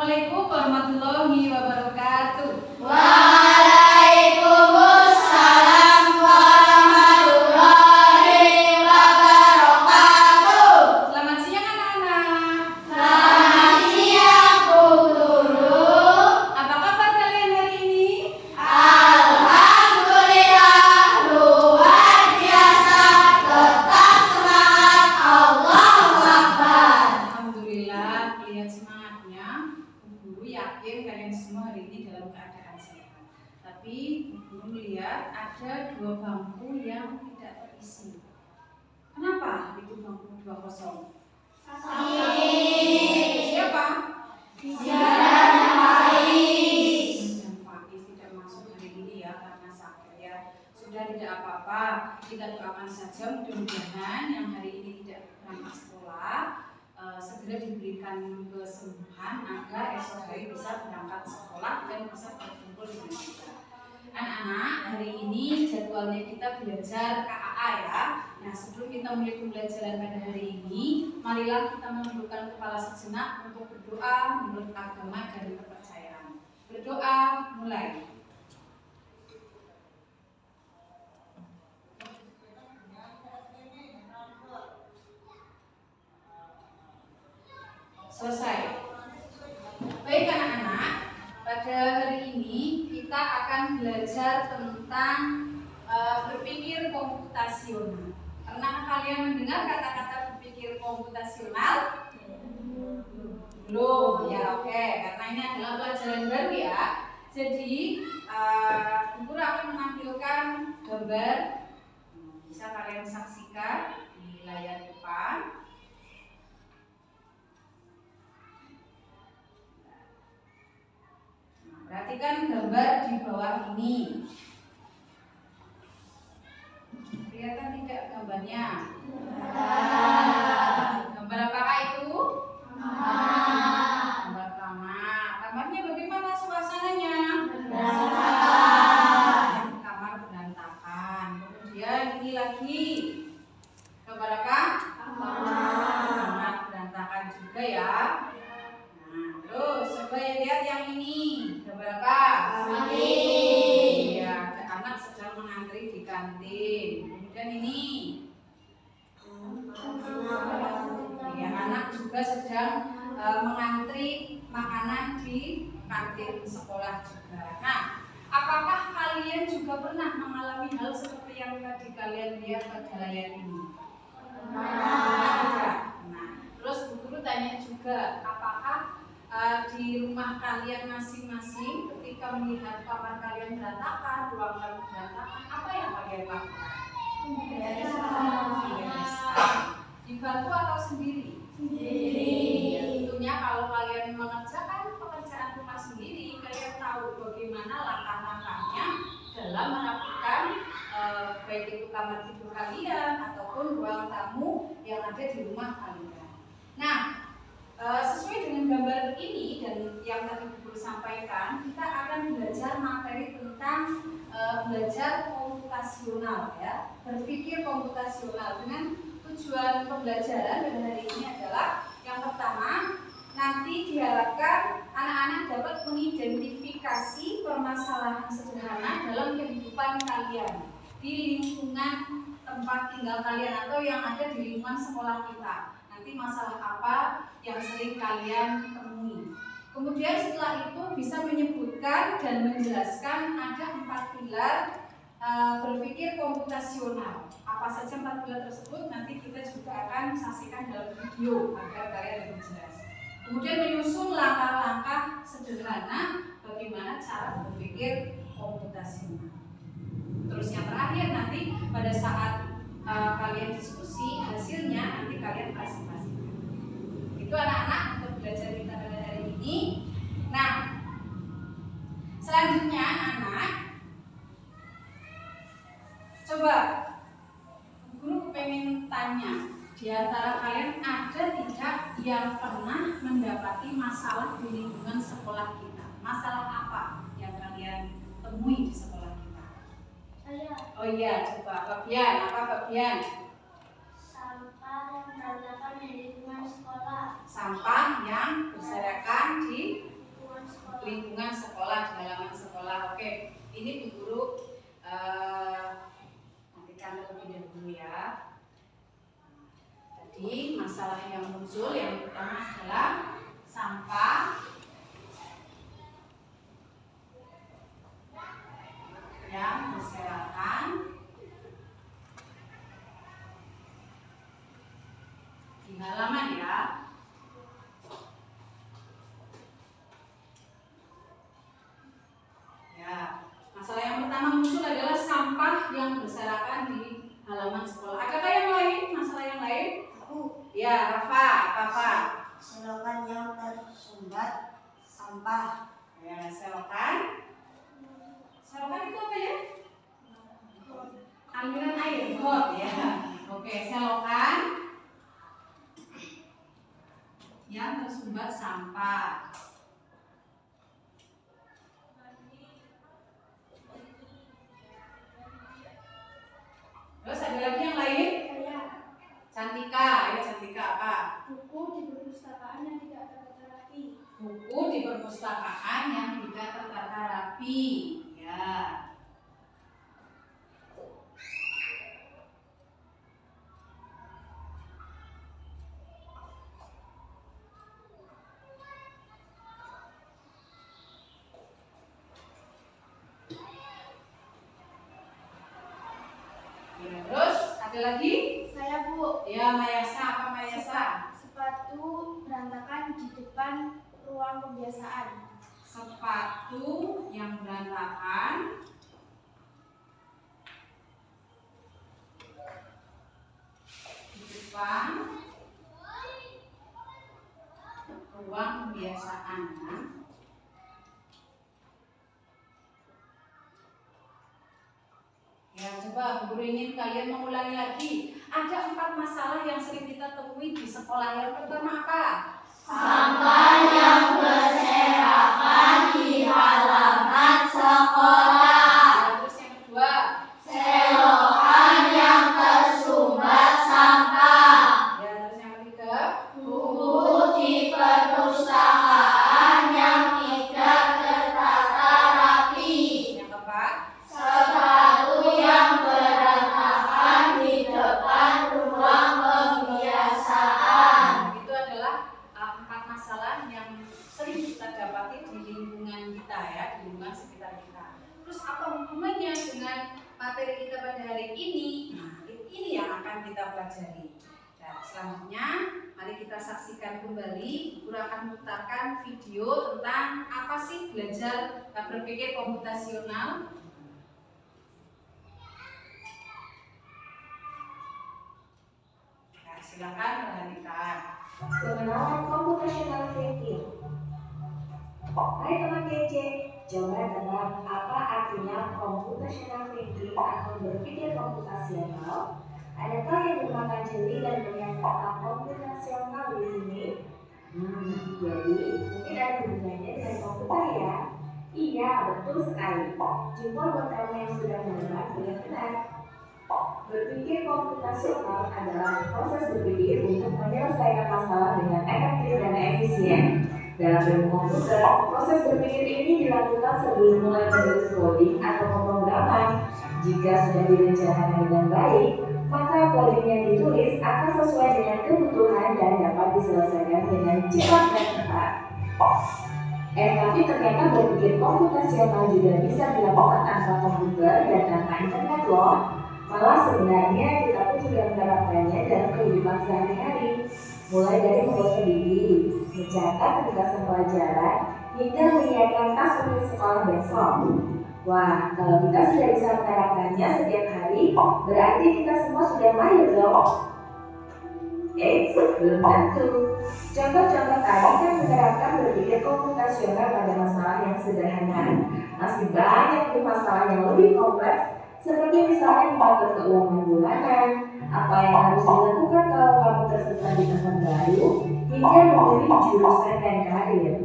Assalamualaikum warahmatullahi wabarakatuh. Waalaikumsalam warahmatullahi wabarakatuh. Selamat siang anak-anak. Selamat siang Bu Guru. Apa kabar kalian hari ini? Alhamdulillah luar biasa. Tetap semangat. Allahu Akbar. Alhamdulillah, lihat semangatnya. Bu Guru yakin kalian semua hari ini dalam keadaan sehat. Tapi Bu Guru melihat ada 2 bangku yang tidak terisi. Kenapa itu bangku 2 kosong? Siapa? Dan Faiz. Dan Faiz tidak masuk hari ini ya karena sakit ya. Sudah tidak apa-apa, kita doakan saja mudah-mudahan yang hari ini tidak berangkat sekolah segera diberikan kesembuhan agar esok hari bisa berangkat sekolah dan bisa berkumpul dengan kita. Anak-anak, hari ini jadwalnya kita belajar KAA ya. Nah, sebelum kita mulai pembelajaran pada hari ini, marilah kita menundukkan kepala sejenak untuk berdoa menurut agama dan kepercayaan. Berdoa mulai. Selesai. Baik anak-anak, pada hari ini kita akan belajar tentang berpikir komputasional. Pernah kalian mendengar kata-kata berpikir komputasional? Belum, ya oke. Karena ini adalah pelajaran baru ya. Jadi, Bu Guru akan menampilkan gambar. Bisa kalian saksikan di layar depan. Perhatikan gambar di bawah ini. Kelihatan tidak gambarnya? Gambar apakah itu? Gambar kamar. Kamarnya bagaimana suasananya? Kamar berantakan. Kemudian ini lagi. Gambar apa? Kamar berantakan juga ya. Nah, terus coba lihat yang ini. Gambar apa? Iya, ada anak sedang mengantri di kantin. Kemudian ini. Ya, anak juga sedang mengantri makanan di kantin sekolah juga. Nah, apakah kalian juga pernah mengalami hal seperti yang tadi kalian lihat pada layar ini? Nah, terus Bu Guru tanya juga, apakah di rumah kalian masing-masing ketika melihat kamar kalian berantakan, ruang kalian berantakan, apa yang kalian lakukan? Dibantu atau sendiri? Ya, tentunya kalau kalian mengerjakan pekerjaan rumah sendiri, kalian tahu bagaimana langkah-langkahnya dalam merapikan baik itu kamar tidur kalian ataupun ruang tamu yang ada di rumah kalian. Nah, sesuai dengan gambar ini dan yang tadi Bu Guru sampaikan, kita akan belajar materi tentang belajar komputasional ya, berpikir komputasional. Dengan tujuan pembelajaran pada hari ini adalah yang pertama, nanti diharapkan anak-anak dapat mengidentifikasi permasalahan sederhana dalam kehidupan kalian di lingkungan tempat tinggal kalian atau yang ada di lingkungan sekolah kita. Nanti masalah apa yang sering kalian temui. Kemudian setelah itu bisa menyebutkan dan menjelaskan ada 4 pilar berpikir komputasional. Apa saja 4 pilar tersebut nanti kita juga akan saksikan dalam video agar kalian lebih jelas. Kemudian menyusun langkah-langkah sederhana bagaimana cara berpikir komputasional. Terus yang terakhir nanti pada saat kalian diskusi hasilnya nanti kalian presentasikan. Itu anak-anak untuk belajar kita pada hari ini. Nah, selanjutnya anak, coba Guru pengen tanya, di antara kalian ada tidak yang pernah mendapati masalah di lingkungan sekolah kita? Masalah apa yang kalian temui di sekolah kita? Oh iya, coba Fabian, apa Fabian? Sampah yang berantakan di lingkungan sekolah. Sampah yang berserakan di Oke, ini Bu Guru nantikan terlebih dahulu ya. Jadi masalah yang muncul yang pertama adalah sampah yang berserakan di halaman ya. Masalah yang pertama muncul adalah sampah yang berserakan di halaman sekolah. Adakah yang lain? Masalah yang lain? Ya, Rafa, apa? Selokan yang tersumbat sampah. Ya, selokan. Selokan itu apa ya? Aliran air, got ya. Oke, selokan yang tersumbat sampah. Terus ada lagi yang lain? Cantika, ya Cantika apa? Buku di perpustakaan yang tidak tertata rapi. Buku di perpustakaan yang tidak tertata rapi. Ya. Terus ada lagi? Saya Bu. Ya, Mayasa, apa Mayasa? Sepatu berantakan di depan ruang kebiasaan. Sepatu yang berantakan di depan ruang kebiasaan. Ya, coba Bu Guru ingin kalian mengulangi lagi. Ada 4 masalah yang sering kita temui di sekolah. Yang pertama apa? Sampah yang berserakan di halaman sekolah. Terus yang kedua? Selokan yang tersumbat sampah. Ya, terus yang ketiga? Buku di perpustakaan yang tidak tertata rapi. Yang keempat? Sepatu yang berantakan di depan ruang kebiasaan. Itu adalah 4 masalah yang sering kita dapati di lingkungan kita ya, di lingkungan sekitar kita. Terus apa hubungannya dengan materi kita pada hari ini? Nah, ini yang akan kita pelajari. Nah, selanjutnya mari kita saksikan kembali. Guru akan memutarkan video tentang apa sih belajar berpikir komputasional. Nah, silakan perhatikan. Pengenalan computational thinking. Hai teman KC, coba tebak apa artinya computational thinking atau berpikir komputasional? Adakah yang memakan jeli dan melihat kata komputasional di sini? Jadi mungkin ada hubungannya dengan komputer ya? Iya, betul sekali. Jempol buat kamu yang sudah mendengar dengan benar. Berpikir komputasional adalah proses berpikir untuk menyelesaikan masalah dengan efektif dan efisien. Dalam ilmu komputer, proses berpikir ini dilakukan sebelum mulai menulis coding atau pemrograman. Jika sudah direncanakan dengan baik, maka coding yang ditulis akan sesuai dengan kebutuhan dan dapat diselesaikan dengan cepat dan tepat. Tapi ternyata berpikir komputasional juga bisa dilakukan tanpa komputer dan tanpa internet loh. Malah sebenarnya kita pun sudah menerapkannya dalam kehidupan sehari-hari, mulai dari membuat sendiri, mencatat tugasan pelajaran, hingga menyiapkan tas untuk sekolah besok. Wah, kalau kita sudah bisa menerapkannya setiap hari, berarti kita semua sudah mahir dong. Belum tentu. Contoh-contoh tadi kan menerapkan berpikir komputasional pada masalah yang sederhana. Masih banyak masalah yang lebih kompleks, seperti misalnya mengatur keuangan bulanan, apa yang harus dilakukan kalau kamu tersesat di tempat baru, hingga memilih jurusan dan karir.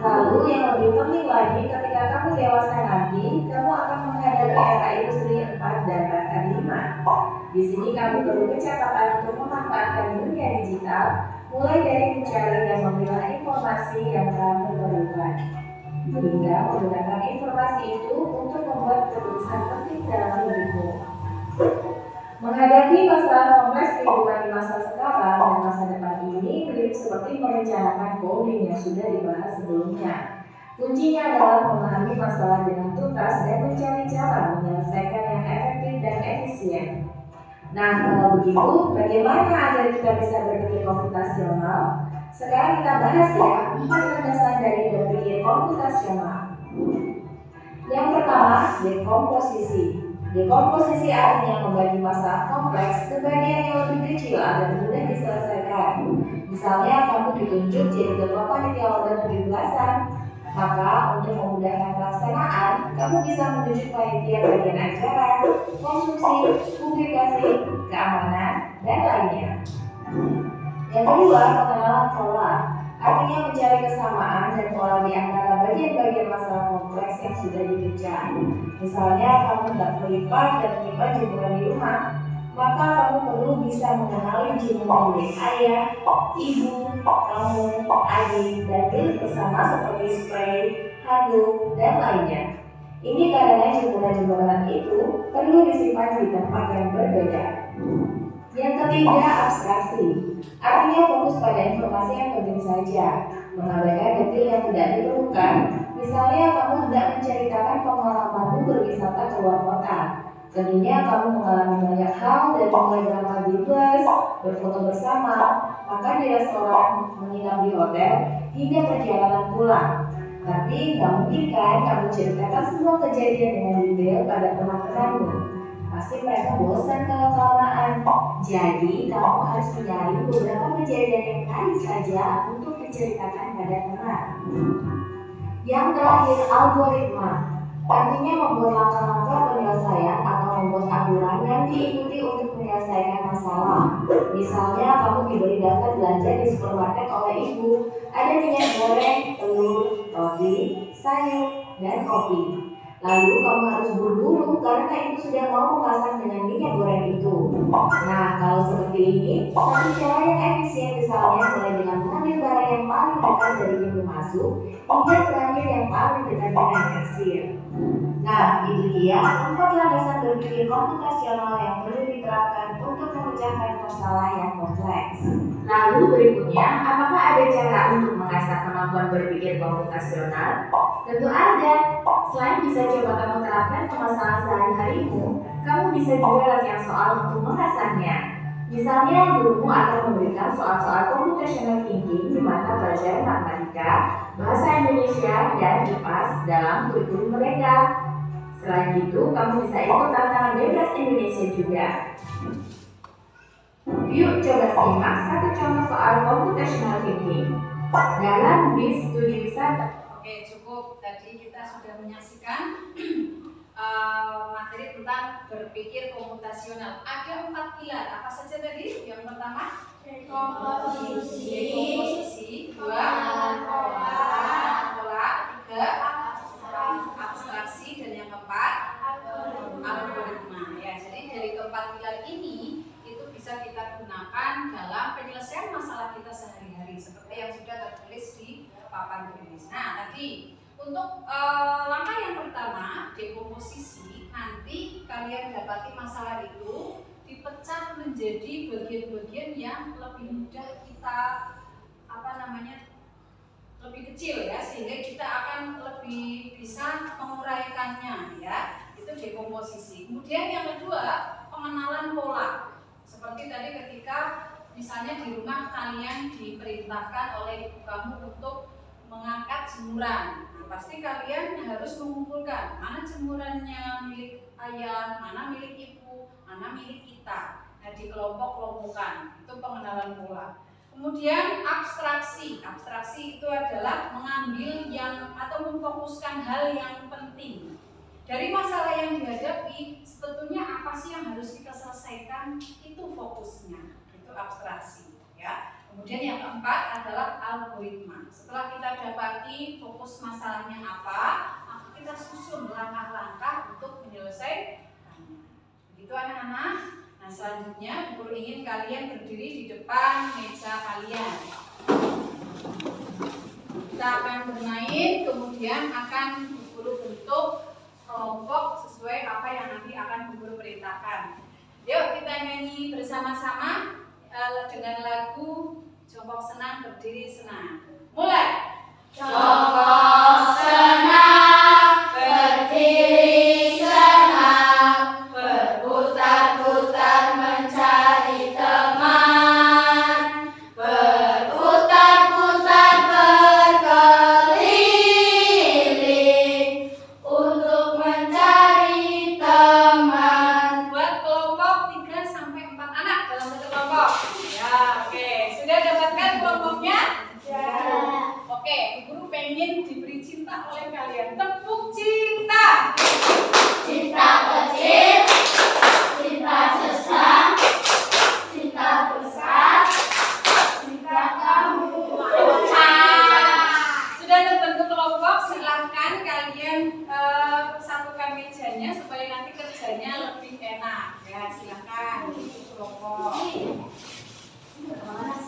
Lalu yang lebih penting lagi, ketika kamu dewasa nanti, kamu akan menghadapi era industri 4 dan bahkan 5. Di sini kamu perlu kecepatan untuk memanfaatkan dunia digital, mulai dari mencari dan memilah informasi yang kamu perlukan. hingga menggunakan informasi itu untuk membuat keputusan penting dalam hidupmu. Menghadapi masalah kompleks kehidupan di masa sekarang dan masa depan ini mirip seperti merencanakan coding yang sudah dibahas sebelumnya. Kuncinya adalah memahami masalah dengan tuntas dan mencari cara menyelesaikan yang efektif dan efisien. Nah, kalau begitu, bagaimana agar kita bisa berpikir komputasional? Sekarang kita bahas ya 4 landasan dari berpikir komputasional. Yang pertama, dekomposisi. Dekomposisi artinya membagi masalah kompleks ke bagian yang lebih kecil agar mudah diselesaikan. Misalnya, kamu ditunjuk jadi ketua panitia lomba 17-an. Maka, untuk memudahkan pelaksanaan, kamu bisa menunjuk panitia bagian acara, konsumsi, publikasi, keamanan, dan lainnya. Yang kedua, pengenalan pola. Artinya mencari kesamaan dan pola di antara bagian-bagian masalah kompleks yang sudah dikejar. Misalnya, kamu hendak melipat dan menyimpan jemuran di rumah, maka kamu perlu bisa mengenali jemuran milik ayah, ibu, kamu, adik, dan milik bersama seperti spray, handuk, dan lainnya. Ini karena jemuran-jemuran itu perlu disimpan di tempat yang berbeda. Yang ketiga, abstraksi. Artinya fokus pada informasi yang penting saja, mengabaikan detail yang tidak diperlukan. Misalnya, kamu hendak menceritakan pengalamanmu berwisata ke luar kota. Tentunya kamu mengalami banyak hal dari mulai berangkat di bus, berfoto bersama, makan di restoran, menginap di hotel, hingga perjalanan pulang. Tapi nggak mungkin kan kamu ceritakan semua kejadian dengan detail pada teman-temanmu. Pasti mereka bosan kalau kelamaan. Jadi, kamu harus mencari beberapa kejadian yang menarik saja untuk diceritakan pada teman. Yang terakhir, algoritma. Artinya membuat langkah-langkah penyelesaian atau membuat aturan yang diikuti untuk menyelesaikan masalah. Misalnya, kamu diberi daftar belanja di supermarket oleh ibu. Ada minyak goreng, telur, roti, sayur, dan kopi. Lalu kamu harus buru-buru karena ibu sudah mau memasak dengan minyak goreng itu. Nah, kalau seperti ini, satu cara yang efisien misalnya mulai dengan mengambil barang yang paling dekat dari pintu masuk hingga terakhir yang paling dekat dengan kasir. Nah, itu dia 4 landasan berpikir komputasional yang perlu diterapkan untuk memecahkan masalah yang kompleks. Lalu berikutnya, apakah ada cara untuk mengasah kemampuan berpikir komputasional? Tentu ada. Selain bisa coba kamu terapkan ke masalah sehari-harimu, kamu bisa juga latihan soal untuk mengasahnya. Misalnya, gurumu akan memberikan soal-soal computational thinking di mata pelajaran matematika, bahasa Indonesia, dan IPAS dalam kurikulum mereka. Selain itu, kamu bisa ikut tantangan bebas Indonesia juga. Yuk coba simak satu contoh soal computational thinking dalam BIS 71. Oke, cukup. Tadi kita sudah menyaksikan materi tentang berpikir komputasional. Ada 4 pilar. Apa saja tadi? Yang pertama, dekomposisi. 2, pola. 3, abstraksi. Dan yang keempat, algoritma. Ya, jadi dari keempat pilar ini itu bisa kita gunakan dalam penyelesaian masalah kita sehari-hari seperti yang sudah tertulis di papan tulis. Nah, tadi untuk langkah yang pertama, dekomposisi, nanti kalian dapati masalah itu dipecah menjadi bagian-bagian yang lebih mudah kita lebih kecil ya, sehingga kita akan lebih bisa menguraikannya ya. Itu dekomposisi. Kemudian yang kedua, pengenalan pola. Seperti tadi ketika misalnya di rumah kalian diperintahkan oleh ibu kamu untuk mengangkat jemuran. Nah, pasti kalian harus mengumpulkan mana jemurannya milik ayah, mana milik ibu, mana milik kita. Nah, dikelompok-kelompokkan. Itu pengenalan pola. Kemudian abstraksi. Abstraksi itu adalah mengambil yang atau memfokuskan hal yang penting. Dari masalah yang dihadapi, sebetulnya apa sih yang harus kita selesaikan? Itu fokusnya. Itu abstraksi, ya. Kemudian yang keempat adalah algoritma. Setelah kita dapati fokus masalahnya apa, maka kita susun langkah-langkah untuk menyelesaikannya. Begitu anak-anak. Nah, selanjutnya guru ingin kalian berdiri di depan meja kalian. Kita akan bermain, kemudian kemudian akan Bu Guru bentuk kelompok sesuai apa yang nanti akan Bu Guru perintahkan. Yuk kita nyanyi bersama-sama dengan lagu Jongkok Senang Berdiri Senang. Mulai. Jongkok senang, berdiri senang, berputar-putar mencari teman, berputar-putar berkeliling untuk mencari teman. Buat kelompok 3 sampai 4 anak dalam satu kelompok. Ya, oke. Sudah dapatkan kelompoknya? Ya. Oke, Bu Guru pengen diberi cinta oleh kalian. Tepuk cinta. Cinta kecil, cinta sedang, cinta besar, cinta kamu. Sudah terbentuk kelompok, silahkan kalian satukan mejanya supaya nanti kerjanya lebih enak. Ya, silahkan kelompok. Ya, baik.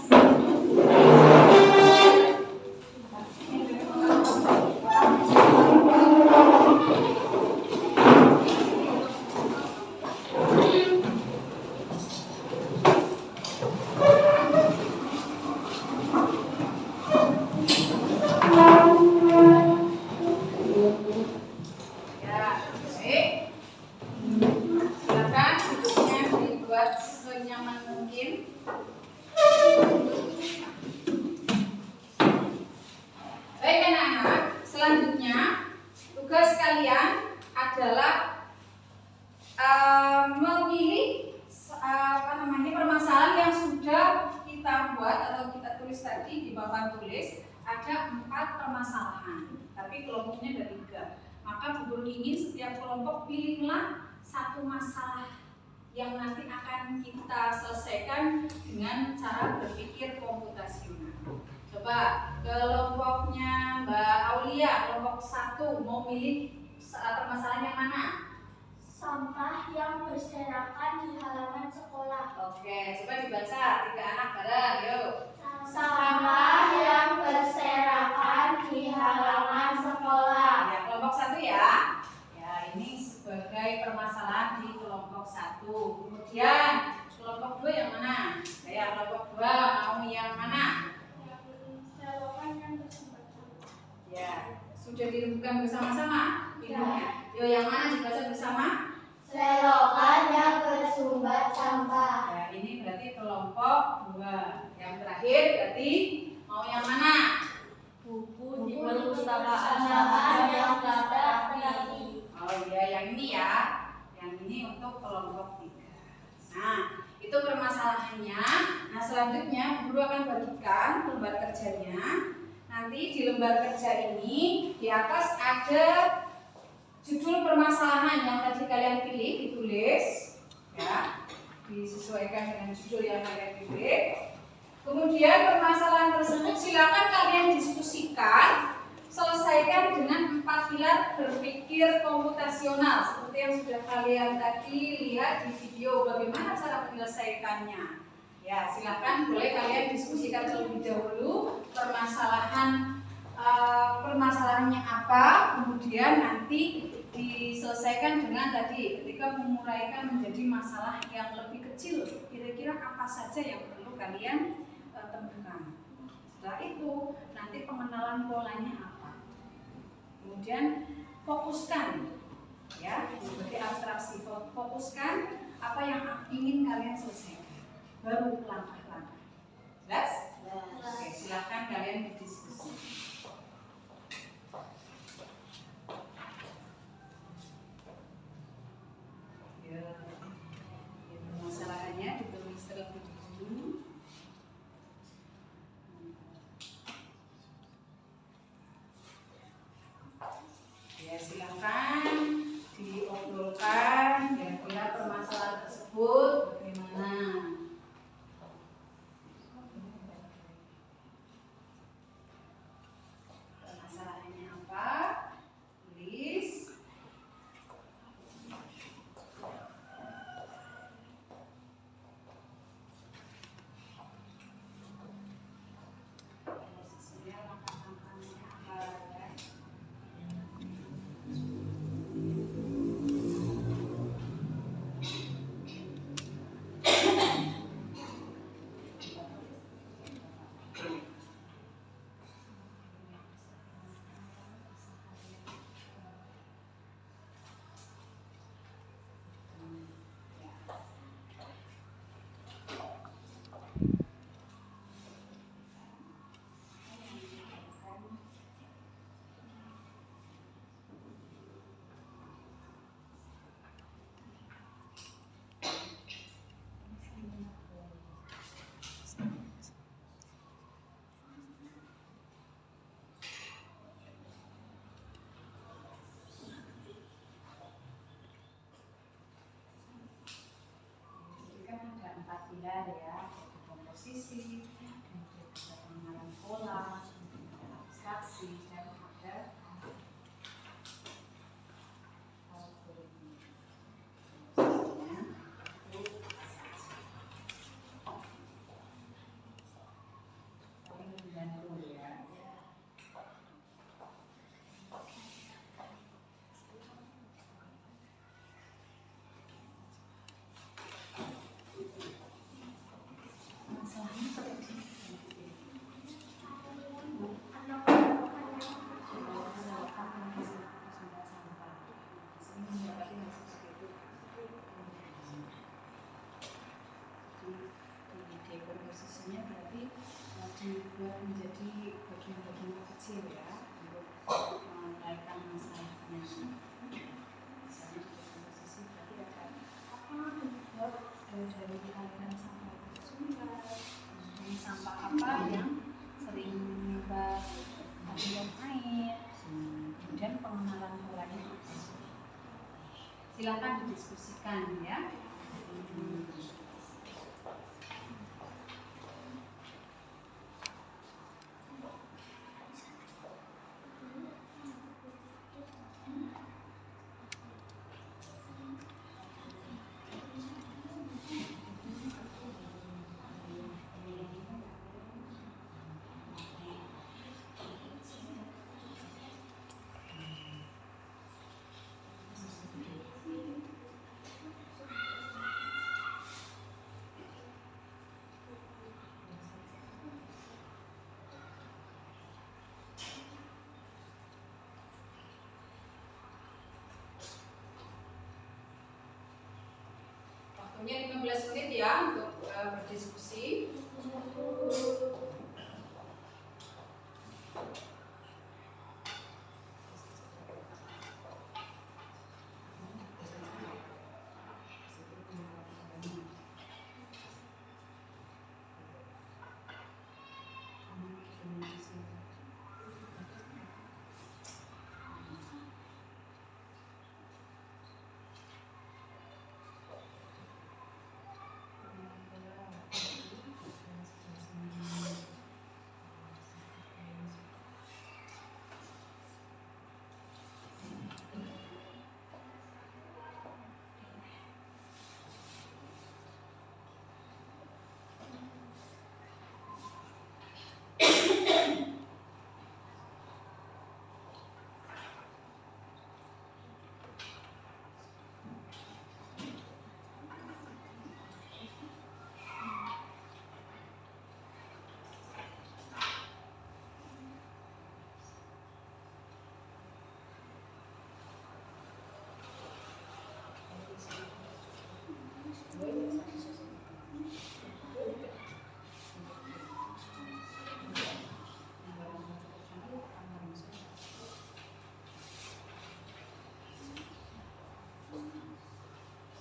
Silakan duduknya dibuat senyaman mungkin. Baik anak-anak, selanjutnya tugas kalian adalah memilih permasalahan yang sudah kita buat atau kita tulis tadi di papan tulis. Ada 4 permasalahan, tapi kelompoknya ada 3. Maka Bu Guru ingin setiap kelompok pilihlah satu masalah yang nanti akan kita selesaikan dengan cara berpikir komputasional. Coba kelompoknya Mbak Aulia, kelompok 1 mau milih permasalahan yang mana? Sampah yang berserakan di halaman sekolah. Oke, coba dibaca 3 anak bareng, yuk. Sampah yang berserakan di halaman sekolah. Ya, kelompok 1 ya. Ya, ini sebagai permasalahan di kelompok 1. Kemudian kelompok 2 yang mana? Ya, kelompok 2 mau yang mana? Selokan yang bersumber. Ya, sudah dirembukan bersama-sama. Yo, yang mana dibaca bersama? Selokan yang bersumbat sampah. Ya, ini berarti kelompok 2. Yang terakhir berarti mau yang mana? Buku di perpustakaan yang tak rapi. Oh iya, yang ini ya. Yang ini untuk kelompok 3. Nah, itu permasalahannya. Nah, selanjutnya Guru akan bagikan lembar kerjanya. Nanti di lembar kerja ini di atas ada judul permasalahan yang tadi kalian pilih, ditulis ya, disesuaikan dengan judul yang kalian pilih. Kemudian permasalahan tersebut silakan kalian diskusikan, selesaikan dengan 4 pilar berpikir komputasional seperti yang sudah kalian tadi lihat di video bagaimana cara menyelesaikannya. Ya, silakan boleh kalian diskusikan terlebih dahulu permasalahannya apa, kemudian nanti diselesaikan dengan tadi ketika menguraikan menjadi masalah yang lebih kecil, kira-kira apa saja yang perlu kalian temukan. Setelah itu nanti pengenalan polanya apa, kemudian fokuskan ya, seperti abstraksi, fokuskan apa yang ingin kalian selesaikan, baru langkah-langkah. Jelas? Oke, silakan kalian berdiskusi. Ya, permasalahannya ditulis terlebih dahulu. Ya, silakan diobrolkan kira-kira permasalahan tersebut bagaimana. komposisi, kemudian ada pengenalan pola, ada abstraksi, dan ada algoritma. Dekomposisinya berarti dibuat menjadi bagian-bagian kecil ya untuk menyelesaikan masalahnya. Misalnya dekomposisi berarti ada penyebab dari aliran sampah ke sungai, kemudian sampah apa yang sering menyebabkan aliran air, kemudian pengenalan polanya. Silakan didiskusikan ya. Waktunya 15 menit ya untuk berdiskusi.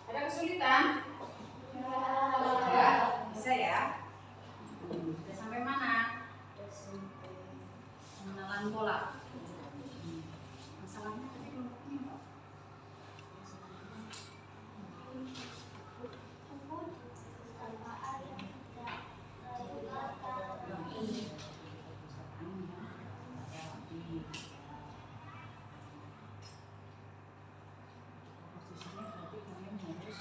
Ada kesulitan? Ya, bisa ya. Sudah sampai mana? Pengenalan pola. Masalahnya tadi kelompoknya apa? Posisinya berarti kalian harus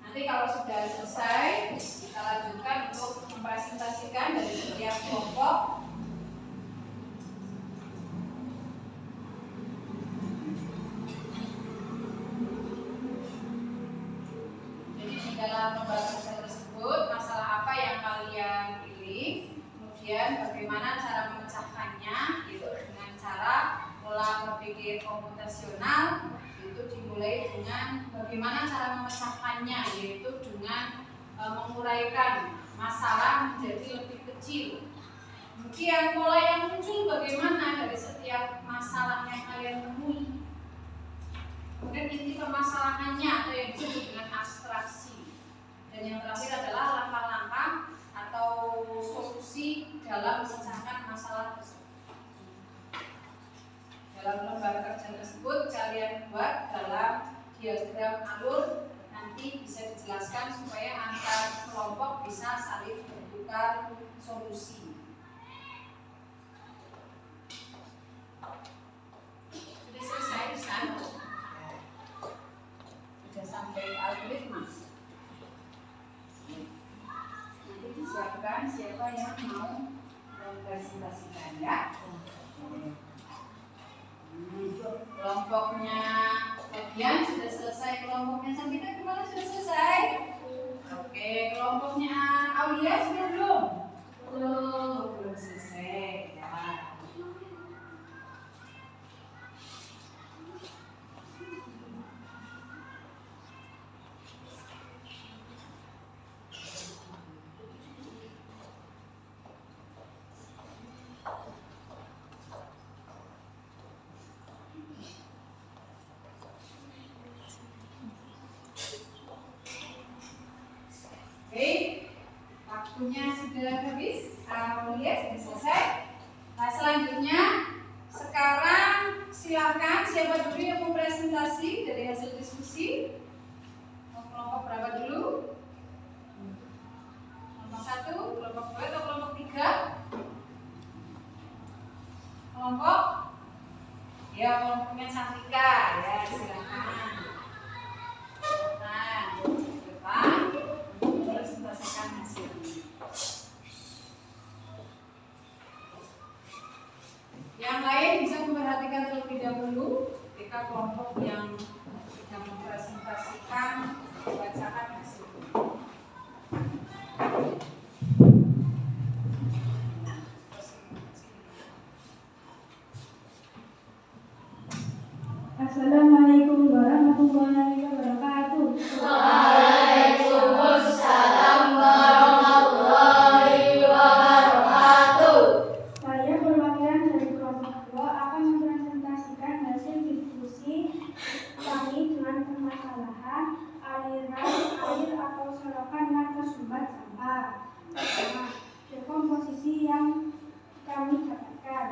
Nanti kalau sudah selesai, kita lanjutkan untuk mempresentasikan dari setiap kelompok. Jadi di dalam lembar kerja tersebut, masalah apa yang kalian pilih, kemudian bagaimana cara memecahkannya, gitu, dengan cara pola berpikir komputasional. Itu dimulai dengan bagaimana cara memecahkannya, yaitu dengan menguraikan masalah menjadi lebih kecil. Kemudian pola yang muncul bagaimana dari setiap masalah yang kalian temui. Kemudian inti permasalahannya atau yang disebut dengan abstraksi. Dan yang terakhir adalah langkah-langkah atau solusi dalam memecahkan masalah tersebut. Dalam lembar kerja tersebut kalian buat dalam diagram alur, nanti bisa dijelaskan supaya antar kelompok bisa saling bertukar solusi. Sudah selesai di sana? Sudah sampai algoritma. Nanti disiapkan siapa yang mau mempresentasikan ya. Kelompoknya bagian sudah selesai, kelompoknya Santika gimana, sudah selesai? Oke, kelompoknya Aulia sudah belum? Belum selesai ya. Waktunya sudah habis, Aulia sudah selesai. Nah selanjutnya, sekarang silakan siapa dulu yang mau presentasi dari hasil diskusi. Kelompok berapa dulu? Kelompok 1, kelompok 2 atau kelompok 3? Kelompok? Ya kelompoknya Santika ya, silakan. Nah, depan presentasikan hasilnya. Yang lain bisa memperhatikan terlebih dahulu ketika kelompok yang sedang mempresentasikan membacakan hasilnya. Assalamualaikum warahmatullahi wabarakatuh. Waalaikumsalam warahmatullahi wabarakatuh. Saya perwakilan dari kelompok 2 akan mempresentasikan hasil diskusi kami dengan permasalahan aliran air atau selokan yang tersumbat sampah. Pertama, dekomposisi yang kami dapatkan.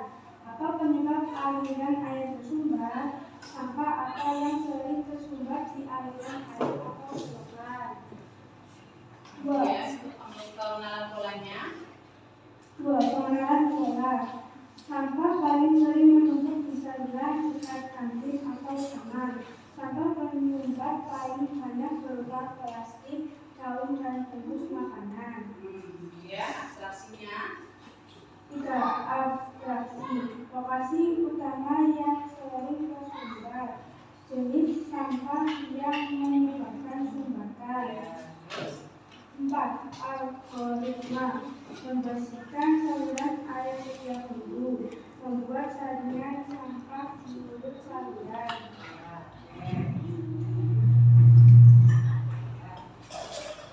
Apa penyebab aliran air tersumbat? Sampah apa yang sering tersumbat di aliran air atau selokan? Pengenalan polanya. 2. Pengenalan pola. Sampah paling sering menumpuk di saluran dekat kantin atau kamar. Sampah penyumbat paling banyak berupa plastik, daun, dan bungkus makanan. Ya, abstraksinya. 3. Abstraksi. Lokasi utama yang sering tersumbat. Jenis sampah yang menyebabkan sumbatan. 4. Algoritma. Membersihkan saluran air setiap minggu. Membuat saringan sampah di mulut saluran.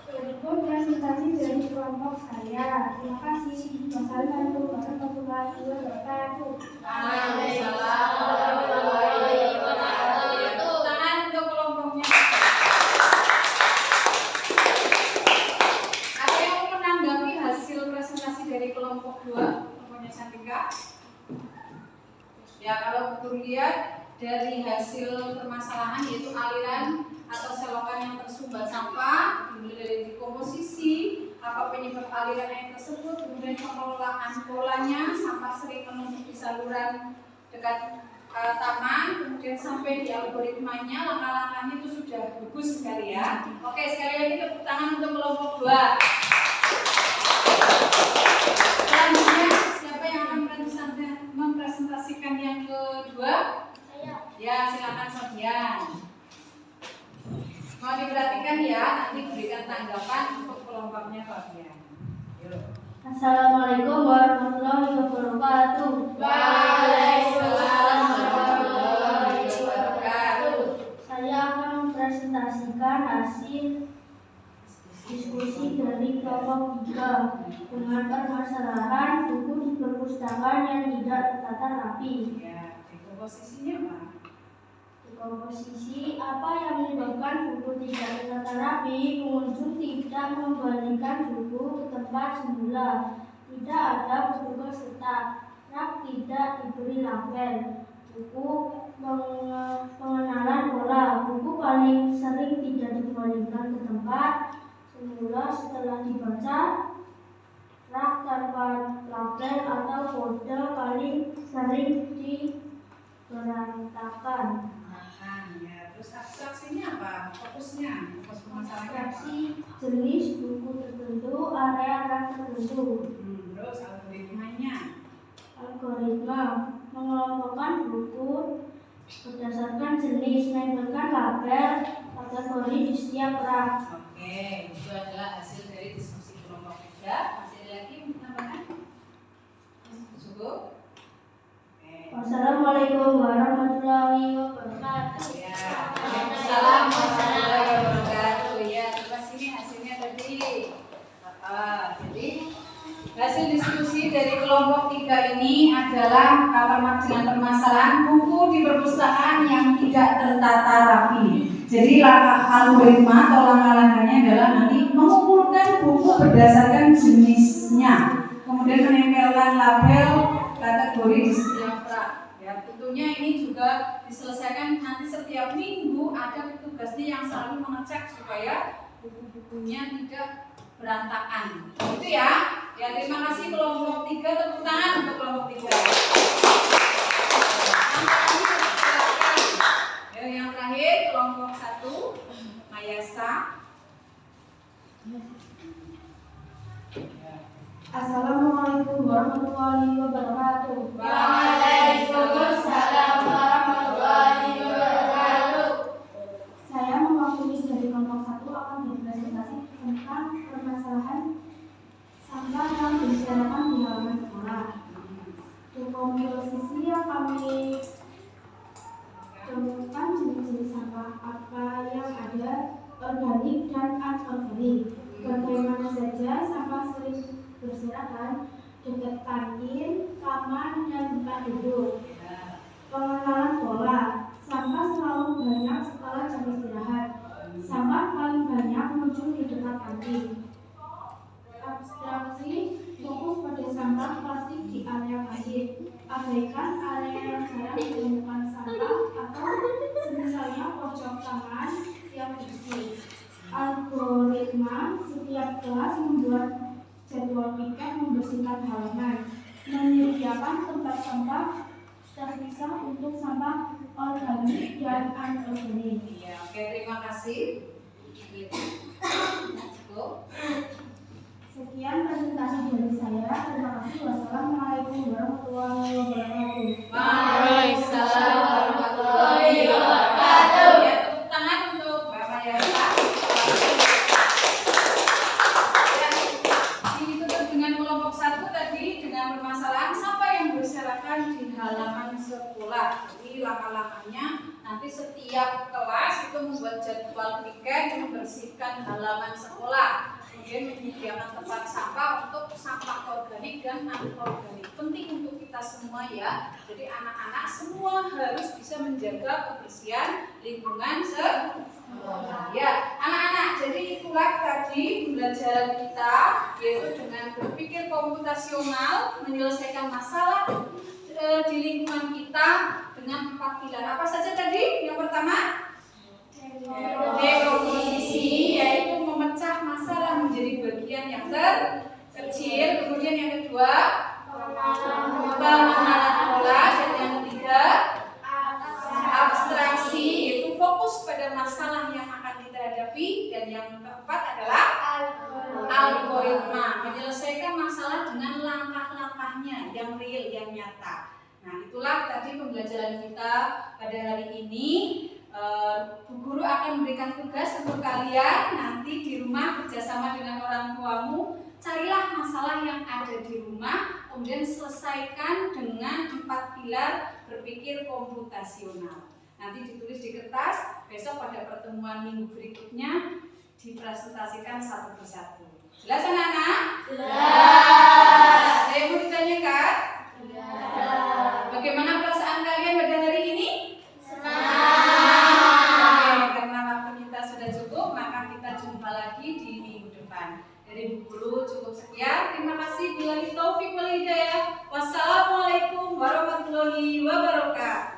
Berikut presentasi dari kelompok saya. Terima kasih. Wassalamualaikum warahmatullahi wabarakatuh. Waalaikumsalam warahmatullahi wabarakatuh. Tepuk tangan untuk kelompoknya. Ada yang mau menanggapi hasil presentasi dari kelompok 2, kelompoknya Santika? Ya, kalau betul lihat dari hasil permasalahan yaitu aliran atau selokan yang tersumbat sampah, dimulai dari dekomposisi, apa penyebab aliran air tersebut, kemudian pengelolaan polanya, sampah sering menumpuk di saluran dekat taman, kemudian sampai di algoritmanya, langkah-langkahnya itu sudah bagus sekali ya. Oke, sekali lagi tepuk tangan untuk kelompok 2. Selanjutnya, siapa yang akan mempresentasikan yang kedua? Saya. Ya, silakan Sofian. Mau diperhatikan ya, nanti berikan tanggapan untuk kelompoknya Sofian. Assalamualaikum warahmatullahi wabarakatuh. Waalaikumsalam warahmatullahi wabarakatuh. Saya akan mempresentasikan hasil diskusi dari kelompok 3 dengan permasalahan buku di perpustakaan yang tidak tertata rapi. Ya, itu posisinya apa? Di komposisi apa yang menyebabkan buku tidak tertata rapi? Pengunjung tidak mengembalikan buku ke tempat semula. Tidak ada petugas ketat. Rak tidak diberi label. Buku pengenalan pola. Buku paling sering tidak dikembalikan ke tempat semula setelah dibaca. Rak tanpa label atau kode paling sering diberantakan. Ya, terus abstraksinya apa? Fokusnya, fokus permasalahannya apa? Abstraksi jenis buku tertentu, area rak tertentu. Terus algoritmanya. Algoritma mengelompokkan buku berdasarkan jenis, menempelkan label kategori di setiap rak. Oke, itu adalah hasil dari diskusi kelompok 3. Masih ada lagi yang ditambahkan? Cukup? Oke. Wassalamualaikum warahmatullahi wabarakatuh. Ya, waalaikumsalam warahmatullahi wabarakatuh. Ya, coba sini hasilnya tadi. Jadi hasil diskusi dari kelompok 3 ini adalah dengan permasalahan buku di perpustakaan yang tidak tertata rapi. Jadi langkah algoritma atau langkah-langkahnya adalah nanti mengumpulkan buku berdasarkan jenisnya, kemudian menempelkan label kategori di setiap rak. Ya, tentunya ini juga diselesaikan nanti setiap minggu ada petugasnya yang selalu mengecek supaya buku-bukunya tidak berantakan. Itu ya. Ya, terima kasih kelompok 3, tepuk tangan untuk kelompok 3. Yang terakhir kelompok 1, Mayasa. Assalamualaikum warahmatullahi wabarakatuh. Waalaikumsalam warahmatullahi wabarakatuh. Saya mewakili dari kelompok 1 akan berpresentasi tentang permasalahan sampah yang berserakan di halaman sekolah. Komposisi yang kami temukan jenis-jenis sampah apa yang ada, organik dan anorganik. Bagaimana saja sampah sering berserakan dekat kantin, kamar, dan tempat duduk. Pengenalan pola. Sampah selalu banyak setelah jam istirahat. Sampah paling banyak muncul di dekat kantin. Abstraksi fokus pada sampah plastik di area kantin. Abaikan area yang jarang ditemukan sampah atau semisalnya pojok taman yang bersih. Algoritma setiap kelas membuat jadwal piket membersihkan halaman, menyediakan tempat sampah terpisah untuk sampah organik dan anorganik. Ya, oke, terima kasih. Cukup. Sekian presentasi dari saya. Terima kasih. Wassalamualaikum warahmatullahi wabarakatuh. Waalaikumsalam warahmatullahi wabarakatuh. Ya, tepuk tangan untuk Bapak Yasa. Ya, ditutup dengan kelompok 1 tadi dengan permasalahan sampah yang berserakan di halaman sekolah. Jadi langkah-langkahnya nanti setiap kelas itu membuat jadwal piket membersihkan halaman sekolah. Kemudian menyediakan tempat sampah untuk sampah organik dan anorganik. Penting untuk kita semua ya. Jadi anak-anak semua harus bisa menjaga kebersihan lingkungan sekolah. Ya, anak-anak. Jadi itulah tadi pembelajaran kita, yaitu dengan berpikir komputasional menyelesaikan masalah di lingkungan kita dengan 4 pilar. Apa saja tadi? Yang pertama, dekomposisi, yaitu memecah masalah menjadi bagian yang terkecil. Kemudian yang kedua, pengenalan pola. Dan yang ketiga, yang keempat adalah algoritma, menyelesaikan masalah dengan langkah-langkahnya yang real, yang nyata. Nah, itulah tadi pembelajaran kita pada hari ini. Bu Guru akan memberikan tugas untuk kalian nanti di rumah bersama dengan orang tuamu. Carilah masalah yang ada di rumah, kemudian selesaikan dengan 4 pilar berpikir komputasional. Nanti ditulis di kertas, besok pada pertemuan minggu berikutnya dipresentasikan satu persatu. Jelas anak-anak? Jelas. Ada yang mau ditanyakan? Jelas. Bagaimana perasaan kalian pada hari ini? Senang. Karena waktu kita sudah cukup, maka kita jumpa lagi di minggu depan. Dari Bu Guru cukup sekian. Terima kasih. Billahi taufik wal hidayah. Wassalamualaikum warahmatullahi wabarakatuh.